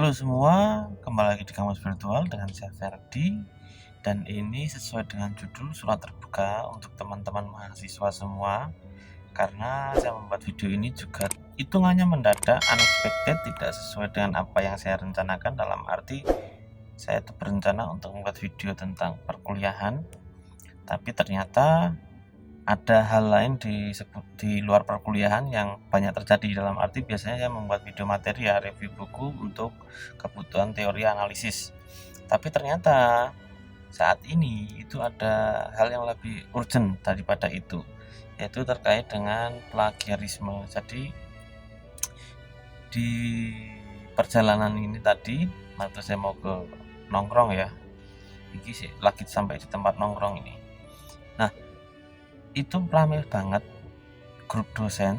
Halo semua, kembali lagi di Kamus Virtual dengan saya Ferdi. Dan ini sesuai dengan judul surat terbuka untuk teman-teman mahasiswa semua. Karena saya membuat video ini juga hitungannya mendadak, unexpected, tidak sesuai dengan apa yang saya rencanakan. Dalam arti saya itu berencana untuk membuat video tentang perkuliahan, tapi ternyata ada hal lain di luar perkuliahan yang banyak terjadi. Dalam arti biasanya saya membuat video materi ya, review buku untuk kebutuhan teori analisis, tapi ternyata saat ini itu ada hal yang lebih urgent daripada itu, yaitu terkait dengan plagiarisme. Jadi di perjalanan ini tadi waktu saya mau ke nongkrong ya, ini sih lagi sampai di tempat nongkrong ini. Nah, itu ramai banget grup dosen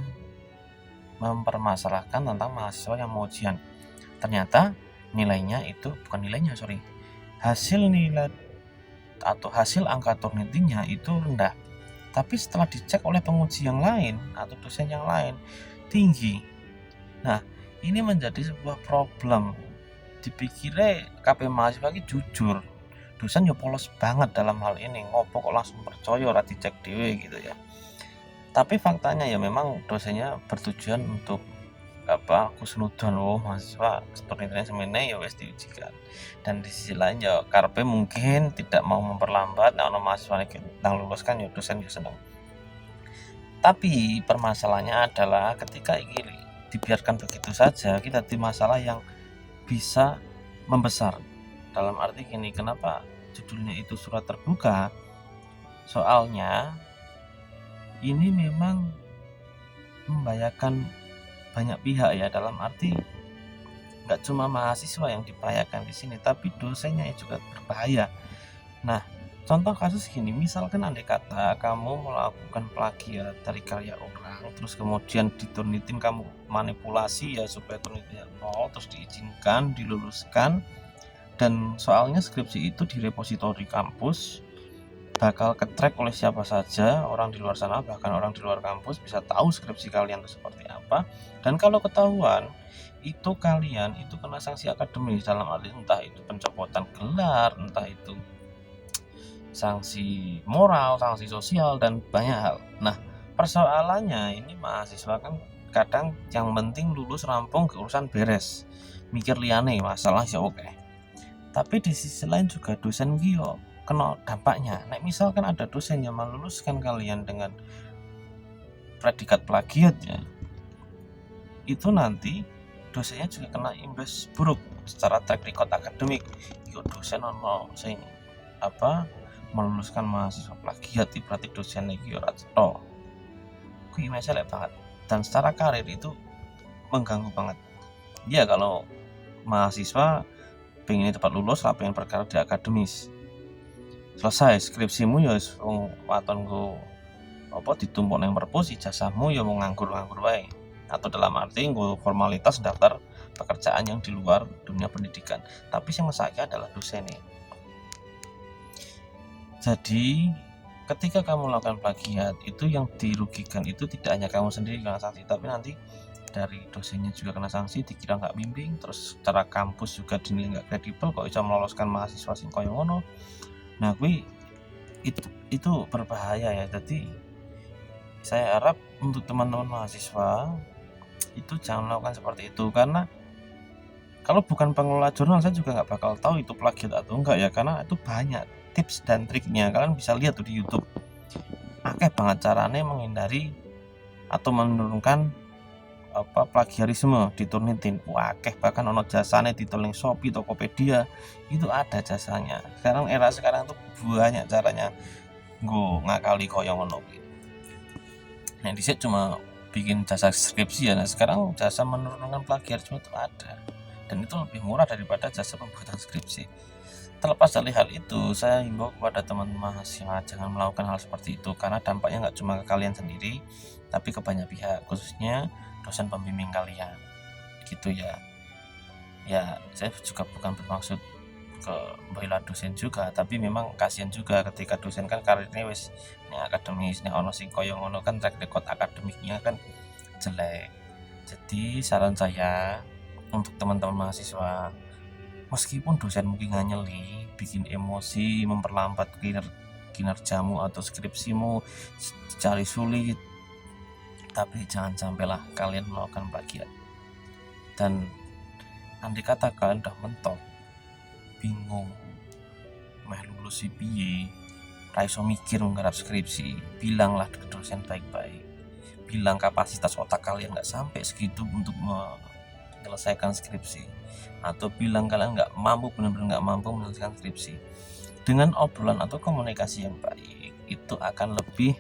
mempermasalahkan tentang mahasiswa yang mau ujian. Ternyata hasil nilai atau hasil angka Turnitinnya itu rendah, tapi setelah dicek oleh penguji yang lain atau dosen yang lain tinggi. Nah, ini menjadi sebuah problem. Dipikirnya KP mahasiswa ini jujur, dosen ya polos banget dalam hal ini, ngopo kok langsung percaya ora dicek dhewe gitu ya. Tapi faktanya ya memang dosennya bertujuan untuk kusnudon mahasiswa Turnitin semene ya wis diujikan. Dan di sisi lain ya karepe mungkin tidak mau memperlambat ana mahasiswa nang lulus kan ya dosen ya seneng. Tapi permasalahannya adalah ketika ini dibiarkan begitu saja, kita di masalah yang bisa membesar. Dalam arti gini, kenapa judulnya itu surat terbuka? Soalnya ini memang membahayakan banyak pihak ya, dalam arti nggak cuma mahasiswa yang dibahayakan di sini, tapi dosennya juga berbahaya. Nah, contoh kasus gini, misalkan andai kata kamu melakukan plagiat dari karya orang, terus kemudian di Turnitin kamu manipulasi ya supaya Turnitinnya 0, terus diizinkan, diluluskan, dan soalnya skripsi itu di repositori kampus, bakal ketrack oleh siapa saja, orang di luar sana, bahkan orang di luar kampus bisa tahu skripsi kalian itu seperti apa. Dan kalau ketahuan, itu kalian itu kena sanksi akademis, dalam arti entah itu pencopotan gelar, entah itu sanksi moral, sanksi sosial, dan banyak hal. Nah, persoalannya ini mahasiswa kan kadang yang penting lulus rampung ke urusan beres, mikir liane masalah ya oke. Tapi di sisi lain juga dosen gio kena dampaknya. Nek misalkan ada dosen yang meluluskan kalian dengan predikat plagiat ya, itu nanti dosennya juga kena imbas buruk secara track record akademik. Yo dosen ono sing meluluskan mahasiswa plagiat, berarti dosen iki ora cetha. Kuwi masalah banget. Dan secara karir itu mengganggu banget. Ya kalau mahasiswa pengen cepat lulus, pengen perkara di akademis. Selesai skripsimu ya wis waton go ditumpuk nang perpus, ijazahmu ya mau nganggur-nganggur wae. Atau dalam arti nggo formalitas daftar pekerjaan yang di luar dunia pendidikan. Tapi yang mesake adalah dosennya. Jadi ketika kamu melakukan plagiat, itu yang dirugikan itu tidak hanya kamu sendiri kena sanksi, tapi nanti dari dosennya juga kena sanksi, dikira nggak bimbing, terus secara kampus juga dinilai nggak kredibel kok bisa meloloskan mahasiswa sing koyo ngono. Nah, itu berbahaya ya. Jadi saya harap untuk teman-teman mahasiswa itu jangan melakukan seperti itu, karena kalau bukan pengelola jurnal saya juga nggak bakal tahu itu plagiat atau enggak ya, karena itu banyak tips dan triknya. Kalian bisa lihat tuh di YouTube, akeh banget caranya menghindari atau menurunkan plagiarisme di Turnitin. Akeh, bahkan ono jasanya ditulis Shopee, Tokopedia, itu ada jasanya. Era sekarang tuh banyak caranya nggo ngakali koyo ngono kuwi. Nah, dhisik cuma bikin jasa skripsi ya. Nah, sekarang jasa menurunkan plagiarisme itu ada, dan itu lebih murah daripada jasa pembuatan skripsi. Terlepas dari hal itu, saya himbau kepada teman-teman mahasiswa jangan melakukan hal seperti itu, karena dampaknya nggak cuma ke kalian sendiri, tapi ke banyak pihak, khususnya dosen pembimbing kalian gitu ya. Ya, saya juga bukan bermaksud ke bela dosen juga, tapi memang kasihan juga ketika dosen kan karirnya wis akademis, ono sing koyo ngono kan track record akademiknya kan jelek. Jadi saran saya untuk teman-teman mahasiswa, meskipun dosen mungkin nganyeli, bikin emosi, memperlambat kinerjamu atau skripsimu, cari sulit, tapi jangan sampailah kalian melakukan plagiat. Dan andai kata kalian udah mentok, bingung, meh lulus si piye, ra iso mikir nggarap skripsi, bilanglah ke dosen baik-baik. Bilang kapasitas otak kalian nggak sampai segitu untuk menyelesaikan skripsi, atau bilang kalian nggak mampu, benar-benar nggak mampu menyelesaikan skripsi. Dengan obrolan atau komunikasi yang baik, itu akan lebih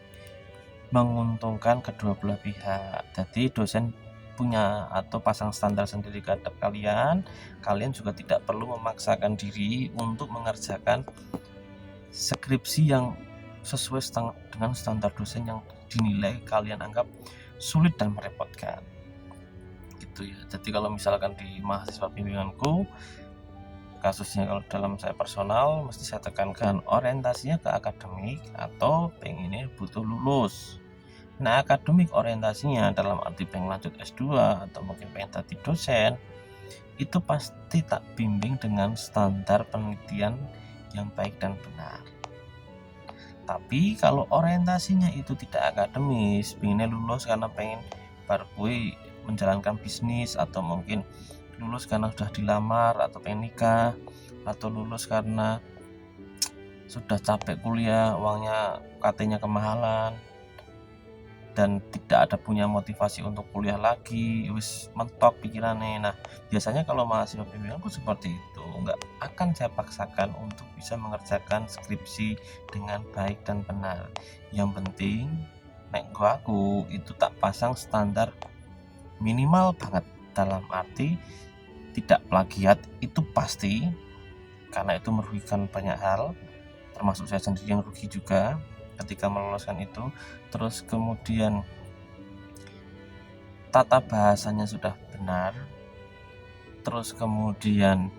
menguntungkan kedua belah pihak. Jadi dosen punya atau pasang standar sendiri terhadap kalian juga tidak perlu memaksakan diri untuk mengerjakan skripsi yang sesuai dengan standar dosen yang dinilai kalian anggap sulit dan merepotkan gitu ya. Jadi kalau misalkan di mahasiswa bimbinganku, kasusnya kalau dalam saya personal, mesti saya tekankan orientasinya ke akademik atau pengennya butuh lulus. Nah, akademik orientasinya dalam arti pengen lanjut S2 atau mungkin pengen jadi dosen, itu pasti tak bimbing dengan standar penelitian yang baik dan benar. Tapi kalau orientasinya itu tidak akademis, pengennya lulus karena pengen baru menjalankan bisnis, atau mungkin lulus karena sudah dilamar atau pengen nikah, atau lulus karena sudah capek kuliah, uangnya katanya kemahalan, dan tidak ada punya motivasi untuk kuliah lagi, wis mentok pikirannya. Nah, biasanya kalau mahasiswa bimbinganku seperti itu, nggak akan saya paksakan untuk bisa mengerjakan skripsi dengan baik dan benar. Yang penting nek aku itu tak pasang standar minimal banget, dalam arti tidak plagiat itu pasti, karena itu merugikan banyak hal, termasuk saya sendiri yang rugi juga ketika meloloskan itu. Terus kemudian tata bahasanya sudah benar, terus kemudian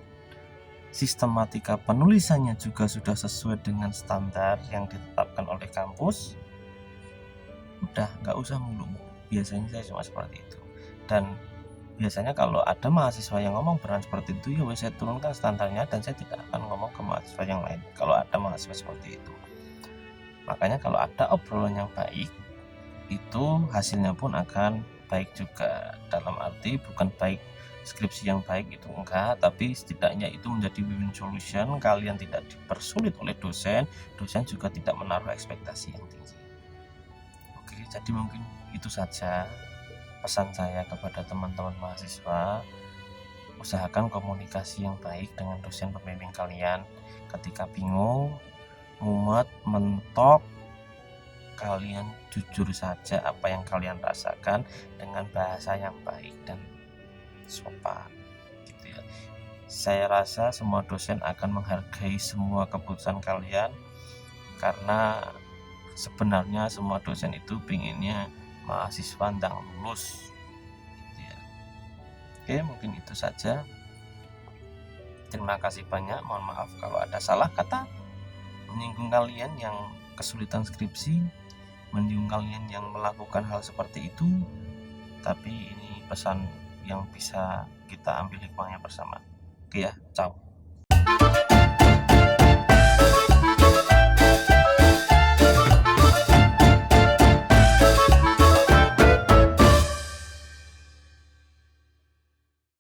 sistematika penulisannya juga sudah sesuai dengan standar yang ditetapkan oleh kampus. Udah nggak usah muluk, biasanya saya cuma seperti itu. Dan biasanya kalau ada mahasiswa yang ngomong beran seperti itu, ya saya turunkan standarnya dan saya tidak akan ngomong ke mahasiswa yang lain kalau ada mahasiswa seperti itu. Makanya kalau ada obrolan yang baik, itu hasilnya pun akan baik juga. Dalam arti bukan baik skripsi yang baik itu enggak, tapi setidaknya itu menjadi win-win solution. Kalian tidak dipersulit oleh dosen juga tidak menaruh ekspektasi yang tinggi. Oke, jadi mungkin itu saja pesan saya kepada teman-teman mahasiswa. Usahakan komunikasi yang baik dengan dosen pembimbing kalian. Ketika bingung, mumet, mentok, kalian jujur saja apa yang kalian rasakan dengan bahasa yang baik dan sopan gitu ya. Saya rasa semua dosen akan menghargai semua keputusan kalian, karena sebenarnya semua dosen itu pinginnya mahasiswa ndang lulus gitu ya. Oke, mungkin itu saja. Terima kasih banyak, mohon maaf kalau ada salah kata, menyinggung kalian yang kesulitan skripsi, menyinggung kalian yang melakukan hal seperti itu. Tapi ini pesan yang bisa kita ambil hikmahnya bersama. Oke ya, ciao.